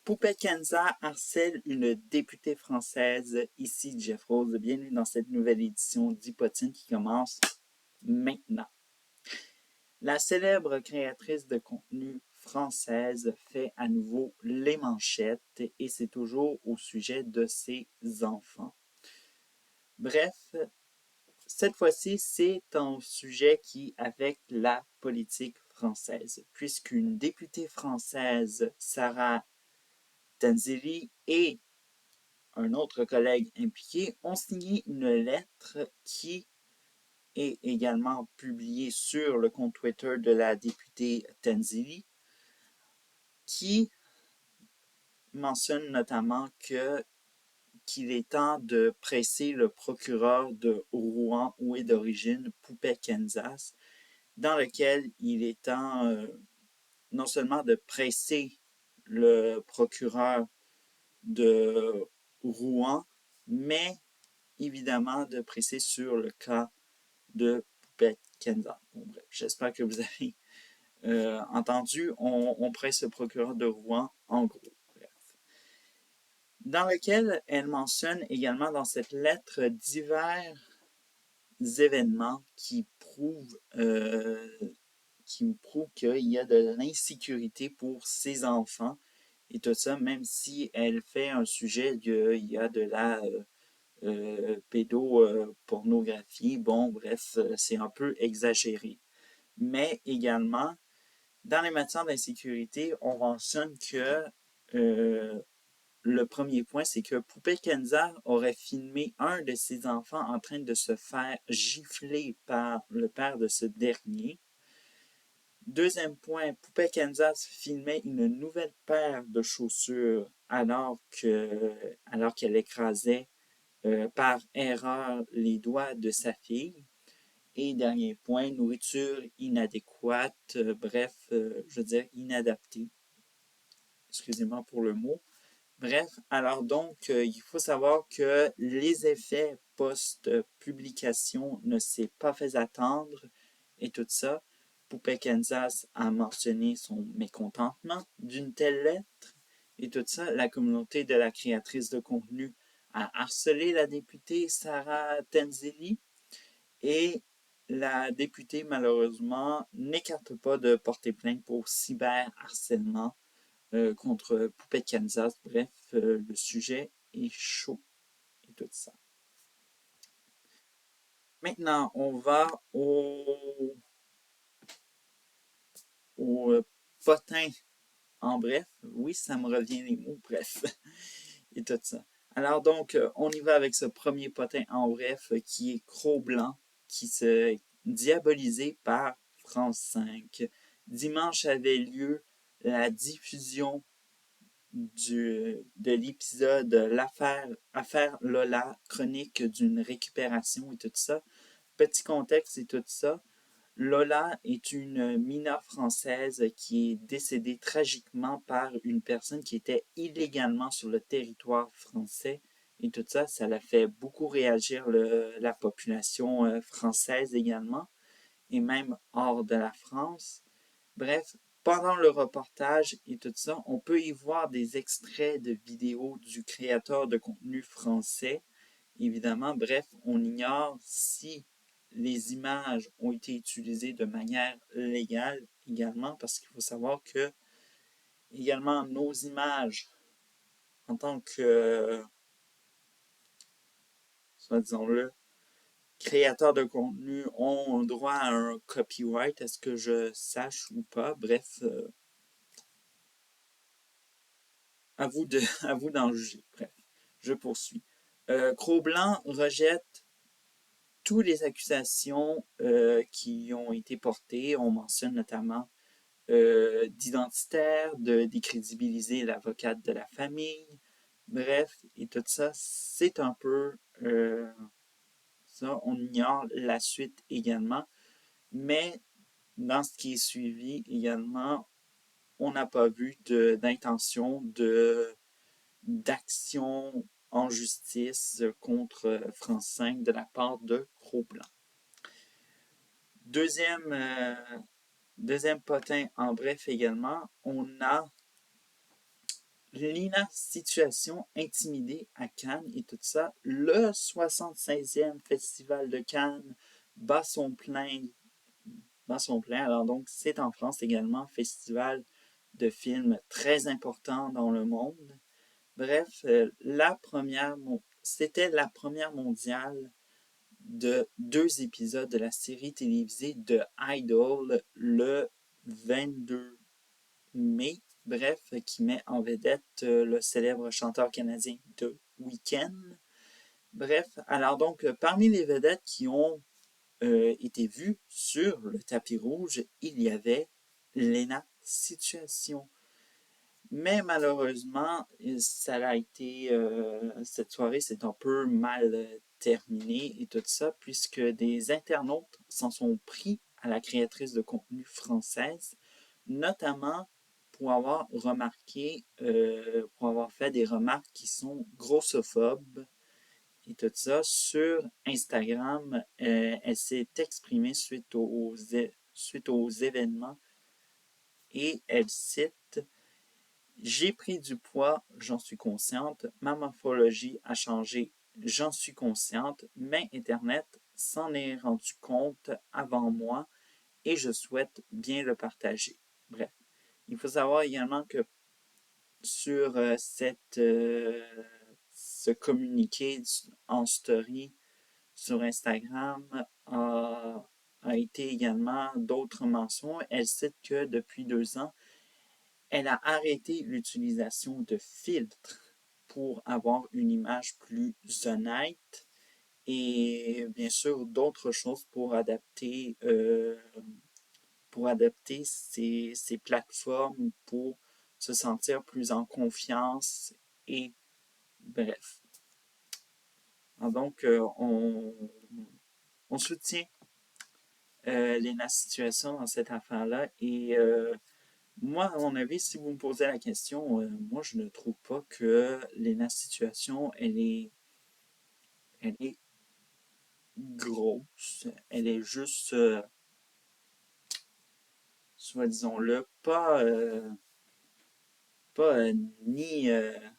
Poupée Kenza harcèle une députée française. Ici Jeff Rose. Bienvenue dans cette nouvelle édition d'Hypotine qui commence maintenant. La célèbre créatrice de contenu française fait à nouveau les manchettes et c'est toujours au sujet de ses enfants. Bref, cette fois-ci, c'est un sujet qui affecte la politique française, puisqu'une députée française, Sarah Tanzili, et un autre collègue impliqué ont signé une lettre qui est également publiée sur le compte Twitter de la députée Tanzili, qui mentionne notamment qu'il est temps de presser le procureur de Rouen, où est d'origine Poupée Kenza, dans lequel il est temps non seulement de presser le procureur de Rouen, mais évidemment de presser sur le cas de Poupée Kenza. Bon, bref, j'espère que vous avez entendu. On presse le procureur de Rouen en gros. Bref. Dans lequel elle mentionne également dans cette lettre divers événements qui prouvent qu'il y a de l'insécurité pour ses enfants et tout ça, même si elle fait un sujet qu'il y a de la pédopornographie. Bon, bref, c'est un peu exagéré. Mais également, dans les matières d'insécurité, on mentionne que le premier point, c'est que Poupée Kenza aurait filmé un de ses enfants en train de se faire gifler par le père de ce dernier. Deuxième point, Poupée Kenza filmait une nouvelle paire de chaussures alors qu'elle écrasait par erreur les doigts de sa fille. Et dernier point, nourriture inadéquate, je veux dire inadaptée. Excusez-moi pour le mot. Bref, alors donc, il faut savoir que les effets post-publication ne s'est pas fait attendre et tout ça. Poupée Kenza a mentionné son mécontentement d'une telle lettre et tout ça. La communauté de la créatrice de contenu a harcelé la députée Sarah Tanzili et la députée, malheureusement, n'écarte pas de porter plainte pour cyberharcèlement contre Poupée Kenza. Bref, le sujet est chaud et tout ça. Maintenant, on va au potin en bref. Oui, ça me revient les mots, bref. Et tout ça. Alors donc, on y va avec ce premier potin en bref qui est Cro-Blanc, qui se diabolisé par France 5. Dimanche avait lieu la diffusion de l'épisode Affaire Lola, chronique d'une récupération et tout ça. Petit contexte et tout ça. Lola est une mineure française qui est décédée tragiquement par une personne qui était illégalement sur le territoire français. Et tout ça, ça l'a fait beaucoup réagir la population française également, et même hors de la France. Bref, pendant le reportage et tout ça, on peut y voir des extraits de vidéos du créateur de contenu français. Évidemment, bref, on ignore si les images ont été utilisées de manière légale également, parce qu'il faut savoir que également nos images en tant que, disons-le, créateurs de contenu ont droit à un copyright, est-ce que je sache ou pas? Bref, à vous d'en juger. Bref, je poursuis. Cro-Blanc rejette toutes les accusations qui ont été portées. On mentionne notamment d'identitaire, de décrédibiliser l'avocate de la famille. Bref, et tout ça, c'est un peu ça. On ignore la suite également. Mais dans ce qui est suivi également, on n'a pas vu d'intention d'action en justice contre France 5 de la part de Cro-Blanc. Deuxième potin en bref également, on a Lina Situation intimidée à Cannes et tout ça. Le 76e Festival de Cannes bat son plein. Alors donc, c'est en France également, festival de films très important dans le monde. Bref, c'était la première mondiale de 2 épisodes de la série télévisée de Idol le 22 mai. Bref, qui met en vedette le célèbre chanteur canadien The Weeknd. Bref, alors donc, parmi les vedettes qui ont été vues sur le tapis rouge, il y avait Lena Situation. Mais malheureusement, cette soirée s'est un peu mal terminée et tout ça, puisque des internautes s'en sont pris à la créatrice de contenu française, notamment pour avoir fait des remarques qui sont grossophobes et tout ça sur Instagram. Elle s'est exprimée suite aux événements et elle cite: j'ai pris du poids, j'en suis consciente. Ma morphologie a changé, j'en suis consciente. Mais Internet s'en est rendu compte avant moi et je souhaite bien le partager. Bref, il faut savoir également que sur ce communiqué en story sur Instagram a été également d'autres mentions. Elle cite que depuis 2 ans, elle a arrêté l'utilisation de filtres pour avoir une image plus honnête et bien sûr d'autres choses pour adapter ces plateformes pour se sentir plus en confiance et bref. Donc, on soutient Lena Situation dans cette affaire-là et moi, à mon avis, si vous me posez la question, moi, je ne trouve pas que Lena Situation, elle est grosse. Elle est juste, soit disons-le, pas ni. Elle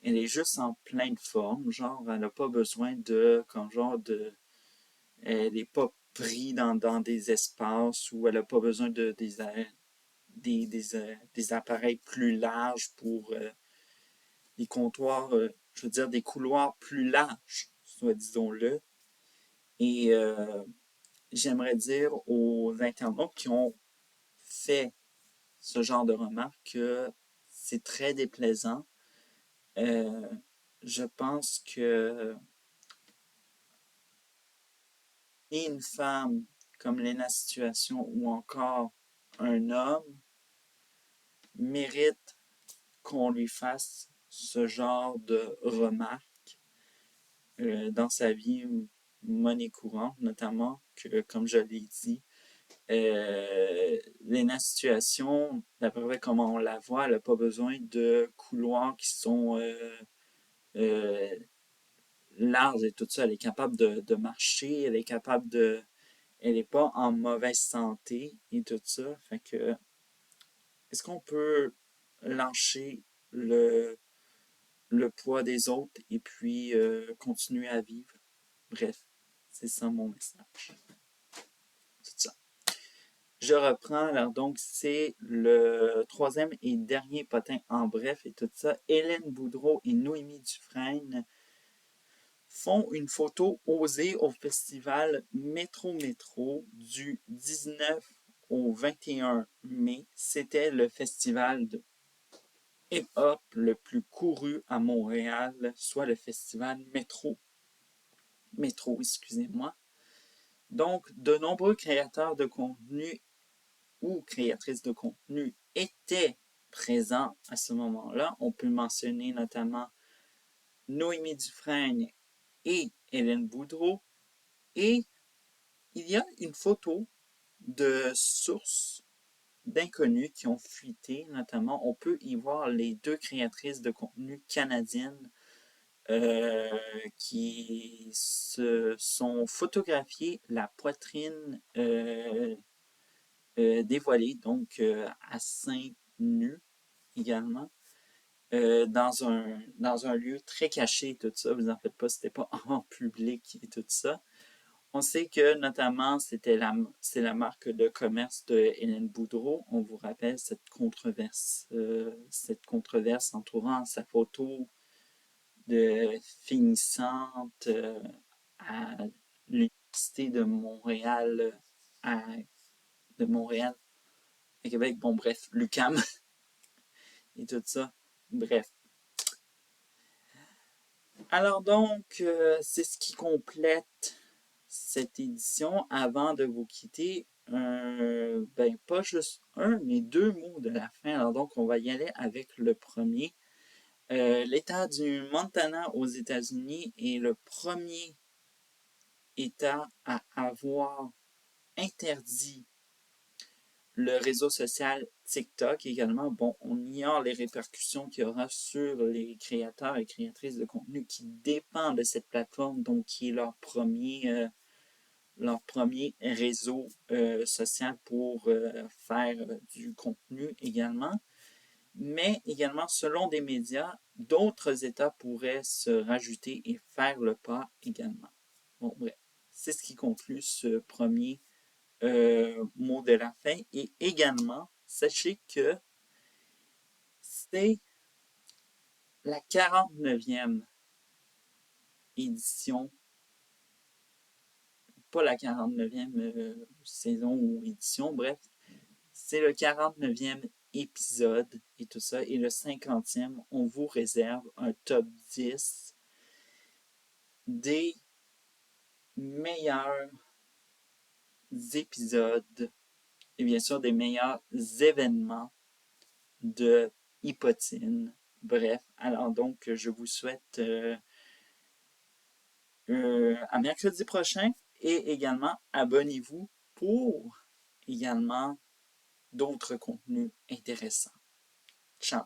est juste en pleine forme, genre, elle n'a pas besoin elle n'est pas prise dans des espaces où elle n'a pas besoin de des appareils plus larges pour des comptoirs, je veux dire des couloirs plus larges, soit disons-le. Et j'aimerais dire aux internautes qui ont fait ce genre de remarques que c'est très déplaisant. Euh, je pense que ni une femme comme Lena Situation ou encore un homme mérite qu'on lui fasse ce genre de remarques dans sa vie monnaie courante, notamment que, comme je l'ai dit, Lena Situation, d'après comment on la voit, elle n'a pas besoin de couloirs qui sont euh, larges et tout ça. Elle est capable de marcher, elle est capable de. Elle n'est pas en mauvaise santé et tout ça. Fait que, est-ce qu'on peut lâcher le, le poids des autres et puis continuer à vivre? Bref, c'est ça mon message. Tout ça. Je reprends, alors donc c'est le troisième et dernier potin en bref et tout ça. Hélène Boudreau et Noémie Dufresne font une photo osée au festival Métro du 19 au 21 mai. C'était le festival de hip-hop le plus couru à Montréal, soit le festival Métro, excusez-moi. Donc, de nombreux créateurs de contenu ou créatrices de contenu étaient présents à ce moment-là. On peut mentionner notamment Noémie Dufresne et Hélène Boudreau. Et il y a une photo de sources d'inconnus qui ont fuité, notamment. On peut y voir les 2 créatrices de contenu canadiennes qui se sont photographiées la poitrine dévoilée, donc à seins nus. également, dans un lieu très caché et tout ça. Vous en faites pas, c'était pas en public et tout ça. On sait que notamment c'est la marque de commerce de Hélène Boudreau. On vous rappelle cette controverse entourant sa photo de finissante à l'Université de Montréal, de Montréal, à Québec. Bon, bref, l'UQAM et tout ça. Bref. Alors donc, c'est ce qui complète cette édition. Avant de vous quitter, pas juste un, mais deux mots de la fin. Alors donc, on va y aller avec le premier. L'État du Montana aux États-Unis est le premier État à avoir interdit le réseau social TikTok également. Bon, on ignore les répercussions qu'il y aura sur les créateurs et créatrices de contenu qui dépendent de cette plateforme, donc qui est leur premier réseau social pour faire du contenu également. Mais également, selon des médias, d'autres États pourraient se rajouter et faire le pas également. Bon, bref, c'est ce qui conclut ce premier mot de la fin. Et également, sachez que c'est la 49e édition, pas la 49e saison ou édition, bref, c'est le 49e épisode et tout ça. Et le 50e, on vous réserve un top 10 des meilleurs épisodes et bien sûr des meilleurs événements de Hypotine. Bref, alors donc je vous souhaite à mercredi prochain et également abonnez-vous pour également d'autres contenus intéressants. Ciao!